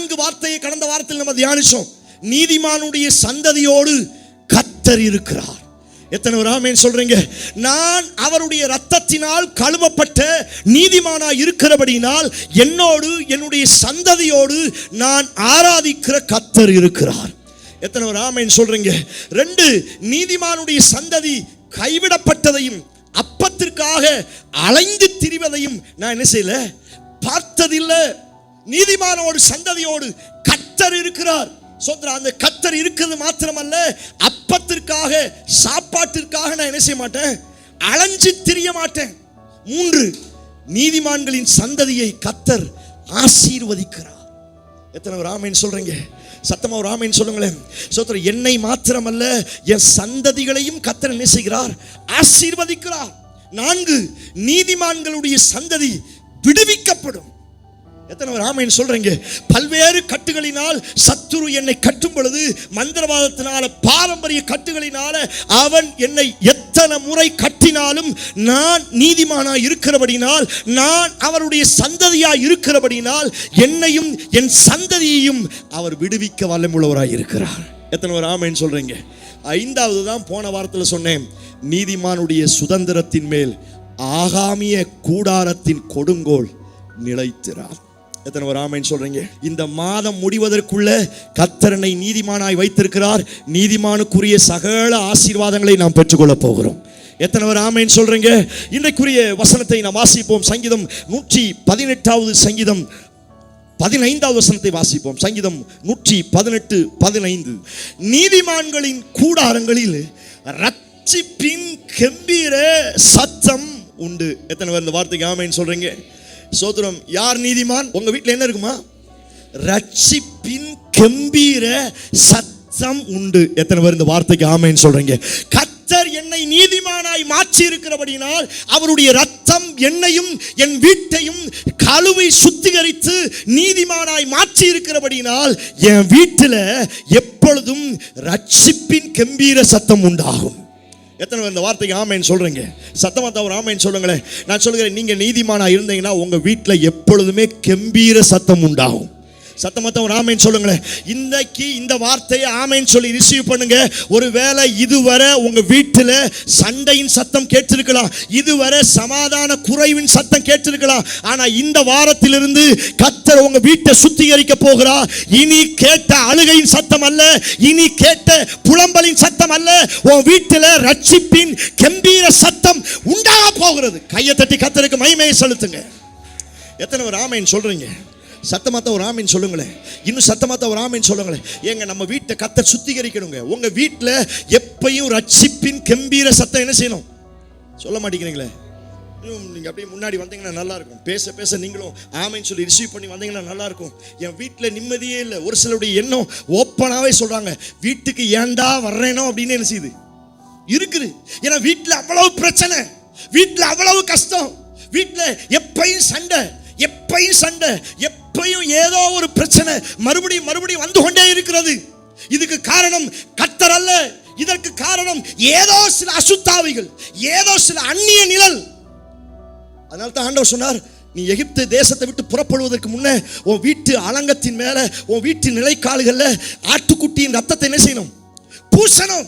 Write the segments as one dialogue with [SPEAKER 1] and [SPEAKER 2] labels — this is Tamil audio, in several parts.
[SPEAKER 1] 4 வார்த்தையை கடந்த வாரத்தில் நம்ம தியானிச்சோம். நீதிமானுடைய சந்ததியோடு கர்த்தர் இருக்கிறார். எத்தனை பேர் ஆமென் சொல்றீங்க? நான் அவருடைய இரத்தத்தினால் கழுவப்பட்ட நீதிமானாய் இருக்கிறபடியினால் என்னோடு என்னுடைய சந்ததியோடு நான் ஆராதிக்கிற கர்த்தர் இருக்கிறார். எத்தனை பேர் ஆமென் சொல்றீங்க? 2, நீதிமானுடைய சந்ததி கைவிடப்பட்டதையும் அப்பத்திற்காக அலைந்து திரிவதையும் நான் என்ன செய்யல, பார்த்ததில்லை. நீதிமானோடு சந்ததியோடு கர்த்தர் இருக்கிறார். அந்த கர்த்தர் இருக்கிறது மாத்திரமல்ல, அப்பத்திற்காக சாப்பாட்டிற்காக நான் என்ன செய்ய மாட்டேன், அலைஞ்சு திரிய மாட்டேன். 3, நீதிமான்களின் சந்ததியை கர்த்தர் ஆசீர்வதிக்கிறார். எத்தனை பேர் ஆமென் சொல்றீங்க? சத்தமா ஒரு ஆமென் சொல்லுங்களேன். சோத்திரம். என்னை மாத்திரமல்ல, என் சந்ததிகளையும் கர்த்தர் என்ன செய்கிறார், ஆசீர்வதிக்கிறார். 4, நீதிமான்களுடைய சந்ததி விடுவிக்கப்படும். எத்தனை பேர் ஆமென் சொல்றீங்க? பல்வேறு கட்டுகளினால் சத்துரு என்னை கட்டும் பொழுது, மந்திரவாதத்தினால பாரம்பரிய கட்டுகளினால அவன் என்னை எத்தனை முறை கட்டினாலும் நான் நீதிமானாய் இருக்கிறபடினால், நான் அவருடைய சந்ததியாய் இருக்கிறபடினால் என்னையும் என் சந்ததியையும் அவர் விடுவிக்க வல்லமுள்ளவராய் இருக்கிறார். எத்தனை பேர் ஆமென் சொல்றீங்க? 5வது தான் போன வாரத்தில் சொன்னேன். நீதிமானுடைய சுதந்திரத்தின் மேல் ஆகாமிய கூடாரத்தின் கொடுங்கோல் நிலைத்திறார். எத்தனை பேர் ஆமென் சொல்றீங்க? இந்த மாதம் முடிவதற்குள்ள கர்த்தரை நீதிமானாய் வைத்திருக்கிறார். நீதிமானுக்குரிய சகல ஆசீர்வாதங்களை நாம் பெற்றுக்கொள்ள போகிறோம். எத்தனை பேர் ஆமென் சொல்றீங்க? இன்றைக்குரிய வசனத்தை நாம் வாசிப்போம். சங்கீதம் 118வது சங்கீதம் 15வது வசனத்தை வாசிப்போம். சங்கீதம் 118:15. நீதிமான்களின் கூடாரங்களில் ரட்சிப்பின் கம்பீர சத்தம் உண்டு. எத்தனை பேர் இந்த வார்த்தைக்கு ஆமென் சொல்றீங்க? சோதரம். யார் நீதிமான்? உங்க வீட்டில் என்ன இருக்குமா? ரட்சிப்பின் கம்பீர சத்தம் உண்டு. எத்தனை பேர் இந்த வார்த்தைக்கு ஆமென் சொல்றீங்க? கர்த்தர் என்னை நீதிமானாய் மாற்றி இருக்கிறபடினால் அவருடைய ரத்தம் என்னையும் என் வீட்டையும் கழுவி சுத்திகரித்து நீதிமானாய் மாற்றி இருக்கிறபடினால் என் வீட்டில் எப்பொழுதும் ரட்சிப்பின் கம்பீர சத்தம் உண்டாகும். எத்தனை பேர் இந்த வார்த்தைக்கு ஆமென் சொல்றீங்க? சத்தமா தான் ஒரு ஆமென் சொல்லுங்களேன். நான் சொல்கிறேன், நீங்க நீதிமானா இருந்தீங்கன்னா உங்க வீட்டில் எப்பொழுதுமே கம்பீர சத்தம் உண்டாகும். சத்தமா தான் ஒரு ஆமென் சொல்லுங்களேன். இன்றைக்கு இந்த வார்த்தையை ஆமென் சொல்லி ரிசீவ் பண்ணுங்க. ஒருவேளை இதுவரை உங்க வீட்டில் சண்டையின் சத்தம் கேட்டிருக்கலாம், இதுவரை சமாதான குறைவின் சத்தம் கேட்டிருக்கலாம். ஆனா இந்த வாரத்திலிருந்து கர்த்தர் உங்க வீட்டை சுத்திகரிக்க போகிறார். இனி கேட்ட அழுகையின் சத்தம் அல்ல, இனி கேட்ட புலம்பலின் சத்தம் அல்ல, உன் வீட்டில் ரட்சிப்பின் கம்பீர சத்தம் உண்டாக போகிறது. கையை தட்டி கர்த்தருக்கு மகிமையை செலுத்துங்க. எத்தனை பேர் ஆமென் சொல்றீங்க? சத்தமாத்த ஒரு ஆமீன் சொல்லுங்களேன். இன்னும் சத்தமாத்த ஒரு ஆமீன் சொல்லுங்களேன். ஏங்க நம்ம வீட்டை கர்த்தர் சுத்திகரிக்கணுங்க. உங்க வீட்டில் எப்பயும் ரட்சிப்பின் கம்பீர சத்தம் என்ன செய்யணும்? சொல்ல மாட்டேங்கிறீங்களே. நீங்கள் அப்படியே முன்னாடி வந்தீங்கன்னா நல்லா இருக்கும். பேச பேச நீங்களும் ஆமீன் சொல்லி ரிசீவ் பண்ணி வந்தீங்கன்னா நல்லா இருக்கும். என் வீட்டில் நிம்மதியே இல்லை. ஒரு சிலருடைய எண்ணம் ஓப்பனாகவே சொல்றாங்க, வீட்டுக்கு ஏண்டா வர்றேனோ அப்படின்னு என்ன செய்யுது இருக்குது. ஏன்னா வீட்டில் அவ்வளவு பிரச்சனை, வீட்டில் அவ்வளவு கஷ்டம், வீட்டில் எப்பயும் சண்டை, எப்பயும் சண்டை, எப்பயும் ஏதோ ஒரு பிரச்சனை மறுபடியும் மறுபடியும் வந்து கொண்டே இருக்கிறது. இதுக்கு காரணம் கர்த்தர் அல்ல. இதற்கு காரணம் ஏதோ சில அசுத்தாவிகள், ஏதோ சில அந்நிய நிழல். அதனால தான் ஆண்டவர் சொன்னார், நீ எகிப்து தேசத்தை விட்டு புறப்படுவதற்கு முன்னே உன் வீட்டு அலங்கத்தின் மேல, உன் வீட்டு நிலைக்கால்கள்ல ஆட்டுக்குட்டியின் ரத்தத்தை என்ன செய்யணும்? பூசணும்.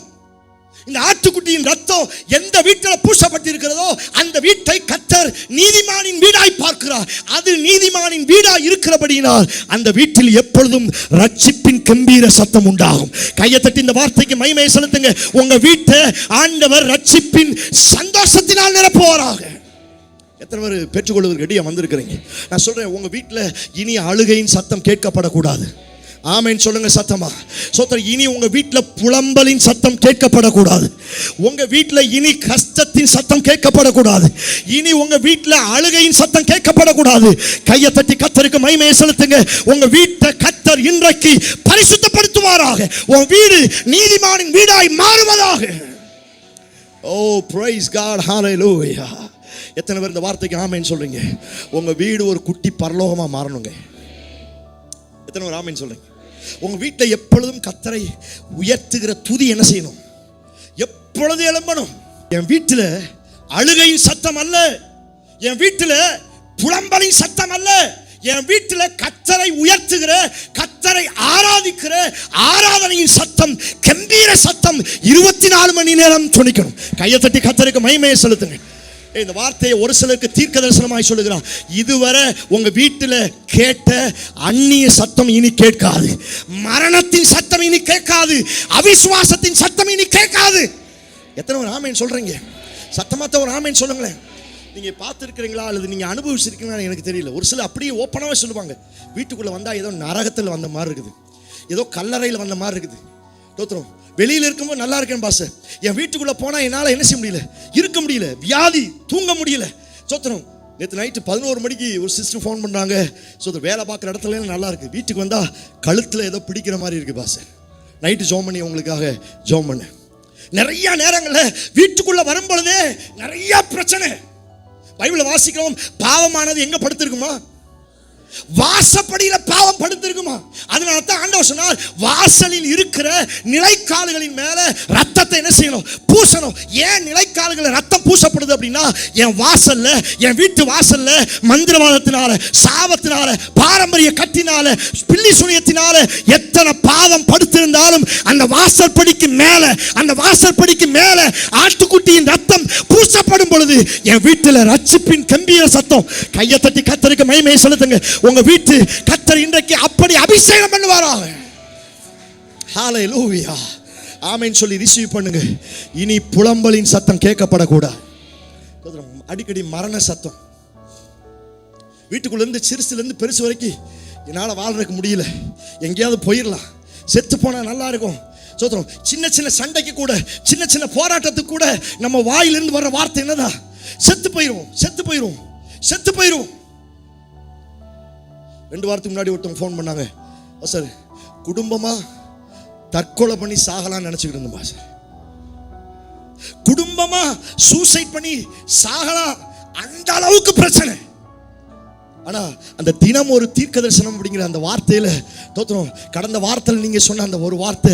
[SPEAKER 1] இந்த ஆட்டுக்குட்டியின் ரத்தம் எந்த வீட்டில் பூசப்பட்டிருக்கிறதோ அந்த வீட்டை கர்த்தர் நீதிமானின் வீடாய் பார்க்கிறார். அது நீதிமானின் வீடாய் இருக்கிறபடியினால் அந்த வீட்டில் எப்பொழுதும் ரட்சிப்பின் கம்பீர சத்தம் உண்டாகும். கையை தட்டி இந்த வார்த்தைக்கு மகிமையை செலுத்துங்க. உங்க வீட்டை ஆண்டவர் ரட்சிப்பின் சந்தோஷத்தினால் நிரப்புவாராக. எத்தனை பேர் பெற்றுக்கொள்வதற்கு ரெடியா வந்திருக்கிறீங்க? நான் சொல்றேன், உங்க வீட்டில் இனி அழுகையின் சத்தம் கேட்கப்படக்கூடாது. ஆமென் சொல்லுங்க சத்தமா. சோதரர், இனி உங்க வீட்டில் புலம்பலின் சத்தம் கேட்கப்படக்கூடாது. உங்க வீட்டில் இனி கஷ்டத்தின் சத்தம் கேட்கப்படக்கூடாது. இனி உங்க வீட்டில் அழுகையின் சத்தம் கேட்கப்படக்கூடாது. கையை தட்டி கர்த்தருக்கு மகிமையை செலுத்துங்க. உங்க வீட்டை கர்த்தர் இன்றைக்கு பரிசுத்தப்படுத்துவாராக. உங்க வீடு நீதிமானின் வீடாய் மாறுவதாக. ஓ பிரைஸ் காட், ஹalleluya. எத்தனை பேர் இந்த வார்த்தைக்கு ஆமென் சொல்றீங்க? உங்க வீடு ஒரு குட்டி பரலோகமா மாறணுங்க. எத்தனை பேர் ஆமென் சொல்றீங்க? உங்க வீட்டில் எப்பொழுதும் கர்த்தரை உயர்த்துகிற துதி என்ன செய்யணும்? எப்பொழுது எழும்பணும். என் வீட்டில் அழுகையின் சத்தம் அல்ல, என் வீட்டில் புலம்பலின் சத்தம் அல்ல, என் வீட்டில் கர்த்தரை உயர்த்துகிற கர்த்தரை ஆராதிக்கிற ஆராதனையின் சத்தம், கம்பீர சத்தம் 24 மணி நேரம் துணிக்கணும். கையை தட்டி கர்த்தருக்கு மகிமையை செலுத்துங்க. இந்த வார்த்தையை ஒரு சிலருக்கு தீர்க்க தரிசனமாய் சொல்லுகிறான். இதுவரை உங்க வீட்டில் கேட்ட அந்நிய சத்தம் இனி கேட்காது, மரணத்தின் சத்தம் இனி கேட்காது, அவிசுவாசத்தின் சத்தம் இனி கேட்காது. எத்தனை ஒரு ஆமேன் சொல்றீங்க? சத்தமாத்த ஒரு ஆமேன் சொல்லுங்களேன். நீங்க பார்த்துருக்கிறீங்களா அல்லது நீங்க அனுபவிச்சிருக்கீங்களா எனக்கு தெரியல. ஒரு சில அப்படியே ஓப்பனாகவே சொல்லுவாங்க, வீட்டுக்குள்ள வந்தா ஏதோ நரகத்தில் வந்த மாதிரி இருக்குது, ஏதோ கல்லறையில் வந்த மாதிரி இருக்குது. தோத்திரம். வெளியில் இருக்கும்போது நல்லா இருக்கேன் பாஸ், என் வீட்டுக்குள்ள போனா என்னால் என்ன செய்ய முடியல, இருக்க முடியல, வியாதி, தூங்க முடியல. சோத்திரம். நேற்று நைட்டு 11 மணிக்கு ஒரு சிஸ்டர் ஃபோன் பண்ணுறாங்க. ஸோ வேலை பார்க்குற இடத்துல நல்லா இருக்குது, வீட்டுக்கு வந்தால் கழுத்தில் ஏதோ பிடிக்கிற மாதிரி இருக்குது பாஸ். நைட்டு ஜோம் பண்ணி உங்களுக்காக ஜோம் பண்ண. நிறைய நேரங்களில் வீட்டுக்குள்ளே வரும் பொழுதே நிறைய பிரச்சனை. பைபிளை வாசிக்கிறோம், பாவமானது எங்கே படுத்திருக்குமா? வாசப்படியில பாவம் படுத்திருக்குமா? அதனால தான் ஆண்டவர் சொன்னார், வாசலில் இருக்கிற நிலைக்கால்களின் மேல ரத்தத்தை என்ன செய்யணும்? பூசணும். ஏன் நிலைக்கால்கள் ரத்தம் பூசப்படுது அப்படின்னா, என் வாசல்ல, என் வீட்டு வாசல்ல மந்திரவாதத்தினால, சாபத்தினால, பாரம்பரிய கட்டினால, பில்லி சுனியத்தினால எத்தனை பாவம் படுத்திருந்தாலும் அந்த வாசற்படிக்கு மேல ஆட்டுக்குட்டியின் ரத்தம் பூசப்படும் பொழுது என் வீட்டில் ரட்சிப்பின் கம்பீர சத்தம். கையை தட்டி கர்த்தருக்கு மகிமையை செலுத்துங்க. உங்க வீட்டு கர்த்தர் இன்றைக்கு அப்படி அபிஷேகம் பண்ணுவாராக. ஹல்லேலூயா. ஆமென் சொல்லி ரிசீவ் பண்ணுங்க. இனி புலம்பலின் சத்தம் கேட்கப்படக்கூடாது. அடிக்கடி மரண சத்தம் வீட்டுக்குள்ள இருந்து, சிறுசுல இருந்து பெருசு வரைக்கும் என்னால் வாழ்றதுக்கு முடியல, எங்கேயாவது போயிடலாம், செத்து போனா நல்லா இருக்கும். சோத்திரம். சின்ன சின்ன சண்டைக்கு கூட, சின்ன சின்ன போராட்டத்துக்கு கூட நம்ம வாயிலிருந்து வர்ற வார்த்தை என்னதா? செத்து போயிரும், செத்து போயிரும், செத்து போயிரும். 2 வாரத்துக்கு முன்னாடி ஒருத்தவங்க ஃபோன் பண்ணாங்க, சார் குடும்பமா தற்கொலை பண்ணி சாகலாம்னு நினைச்சுக்கிட்டு இருந்தோம் சார், குடும்பமா சூசைட் பண்ணி சாகலாம், அந்த அளவுக்கு பிரச்சனை. ஆனா அந்த தினம் ஒரு தீர்க்க தரிசனம் அப்படிங்கிற அந்த வார்த்தையில தோத்திரம், கடந்த வார்த்தையில் நீங்க சொன்ன அந்த ஒரு வார்த்தை,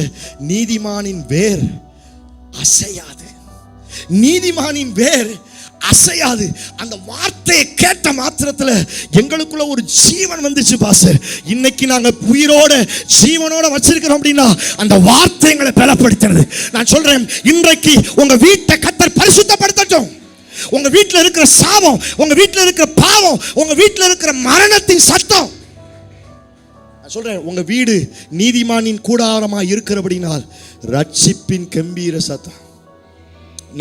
[SPEAKER 1] நீதிமானின் வேர் அசையாது, நீதிமானின் வேர் அசையாது. அந்த வார்த்தையை கேட்ட மாத்திரத்துல எங்களுக்குள்ள ஒரு ஜீவன் வந்துச்சு பாஸ். இன்னைக்கு நாங்க உயிரோட ஜீவனோட வச்சிருக்கிறோம் அப்படின்னா அந்த வார்த்தை எங்களை பலப்படுத்துறது. நான் சொல்றேன், இன்றைக்கு உங்க வீட்டை கர்த்தர் பரிசுத்தப்படுத்தட்டும். உங்க வீட்டில் இருக்கிற சாபம், உங்க வீட்டில் இருக்கிற பாவம், உங்க வீட்டில் இருக்கிற மரணத்தின் சத்தம், நான் சொல்றேன், உங்க வீடு நீதிமானின் கூடாரமாக இருக்கிறபடினால் ரட்சிப்பின் கம்பீர சத்தம்.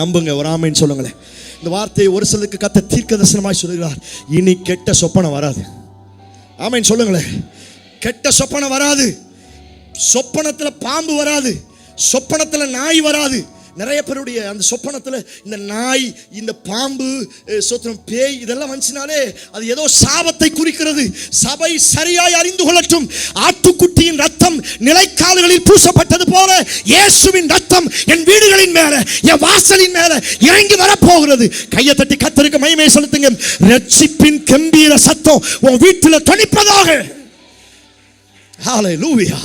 [SPEAKER 1] நம்புங்க, ஒரு ஆமென் சொல்லுங்களேன். இந்த வார்த்தையை ஒரு சிலருக்கு கர்த்தர் தீர்க்க தரிசனமாய் சொல்லுகிறார். இனி கெட்ட சொப்பனை வராது. ஆமென் சொல்லுங்களேன். கெட்ட சொப்பனை வராது. சொப்பனத்தில் பாம்பு வராது, சொப்பனத்தில் நாய் வராது. நிறைய பேருடைய அந்த சொப்பனத்தில் இந்த நாய், இந்த பாம்பு, சொத்தம், பேய் இதெல்லாம் வந்துச்சுனாலே அது ஏதோ சாபத்தை குறிக்கிறது. சபை சரியாய் அறிந்து கொள்ளட்டும். ஆட்டுக்குட்டியின் ரத்தம் நிலைக்கால்களில் பூசப்பட்டது போல இயேசுவின் ரத்தம் என் வீடுகளின் மேல, என் வாசலின் மேல இறங்கி வரப்போகிறது. கையை தட்டி கர்த்தருக்கு மகிமை செலுத்துங்க. ரட்சிப்பின் கம்பீர சத்தம் உன் வீட்டில் தொனிப்பதாக. ஹல்லேலூயா.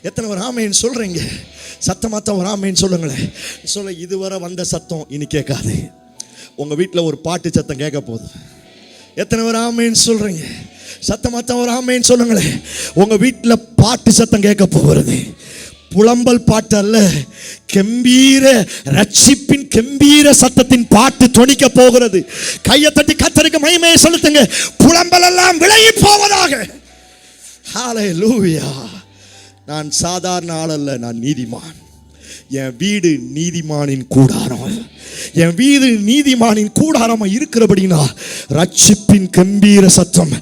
[SPEAKER 1] எத்தனை ஒரு ஆமென் சொல்றீங்க? சத்தமாத்தான் ஒரு ஆமென் சொல்லுங்களேன். சொல்ல, இதுவரை வந்த சத்தம் இனி கேட்காது. உங்க வீட்டில் ஒரு பாட்டு சத்தம் கேட்க போகுது. எத்தனை ஒரு ஆமென் சொல்றீங்க? சத்தமாத்தான் ஒரு ஆமென் சொல்லுங்களேன். உங்க வீட்டில் பாட்டு சத்தம் கேட்க போகிறது. புலம்பல் பாட்டு அல்ல, கம்பீர ரட்சிப்பின் கம்பீர சத்தத்தின் பாட்டு தொனிக்க போகிறது. கையை தட்டி கர்த்தருக்கு மகிமையை செலுத்துங்க. புலம்பல் எல்லாம் விலகி போவதாக. ஹல்லேலூயா. நான் சாதாரண ஆள் அல்ல, நான் நீதிமான். என் வீடு நீதிமானின் கூடாரம். என் வீடு நீதிமானின் கூடாரமா இருக்கிறபடினா ரட்சிப்பின் கம்பீர சத்தம்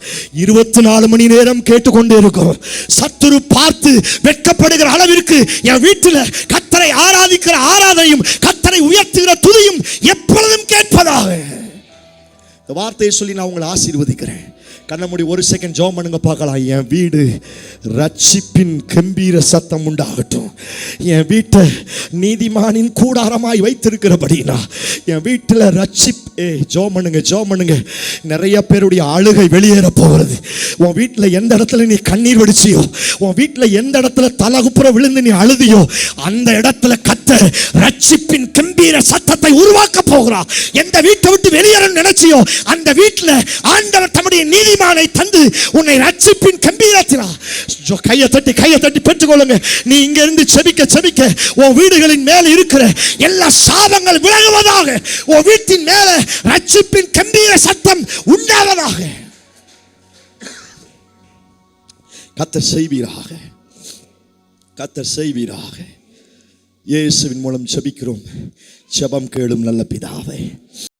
[SPEAKER 1] 24 மணி நேரம் கேட்டுக்கொண்டே இருக்கும். சத்துரு பார்த்து வெட்கப்படுகிற அளவிற்கு என் வீட்டில் கர்த்தரை ஆராதிக்கிற ஆராதனையும், கர்த்தரை உயர்த்துகிற துதியும் எப்பொழுதும் கேட்பதாக. இந்த வார்த்தையை சொல்லி நான் உங்களை ஆசீர்வதிக்கிறேன். கண்ண மூடி ஒரு செகண்ட் ஜெபம் பண்ணுங்க பார்க்கலாம். என் வீடு ரட்சிப்பின் கம்பீர சத்தம் உண்டாகட்டும். என் வீட்டை நீதிமானின் கூடாரமாய் வைத்திருக்கிறபடினா என் வீட்டில் ஜெபம் பண்ணுங்க. நிறைய பேருடைய அழுகை வெளியேற போகிறது. உன் வீட்டில் எந்த இடத்துல நீ கண்ணீர் வடிச்சியோ, உன் வீட்டில் எந்த இடத்துல தலகுப்புற விழுந்து நீ அழுதியோ, அந்த இடத்துல கர்த்தர் ரட்சிப்பின் கம்பீர சத்தத்தை உருவாக்க போகிறார். எந்த வீட்டை விட்டு வெளியேற நினைச்சியோ, அந்த வீட்டில் ஆண்டவர் தம்முடைய நீதிமானை தந்து உன்னை ரட்சிப்பின் கம்பீரத்தினார் கையை தட்டி பெற்றுக்கொள்ளுங்க. நீ இங்க இருந்து செபிக்க உன் வீடுகளின் மேல இருக்கிற எல்லா சாபங்கள் விலகுவதாக. உன் வீட்டின் மேல ரட்சிப்பின் கம்பீர சத்தம் உண்டாவதாக. கர்த்தர் செய்வீராக. இயேசுவின் மூலம் செபிக்கிறோம். ஜெபம் கேளும் நல்ல பிதாவே.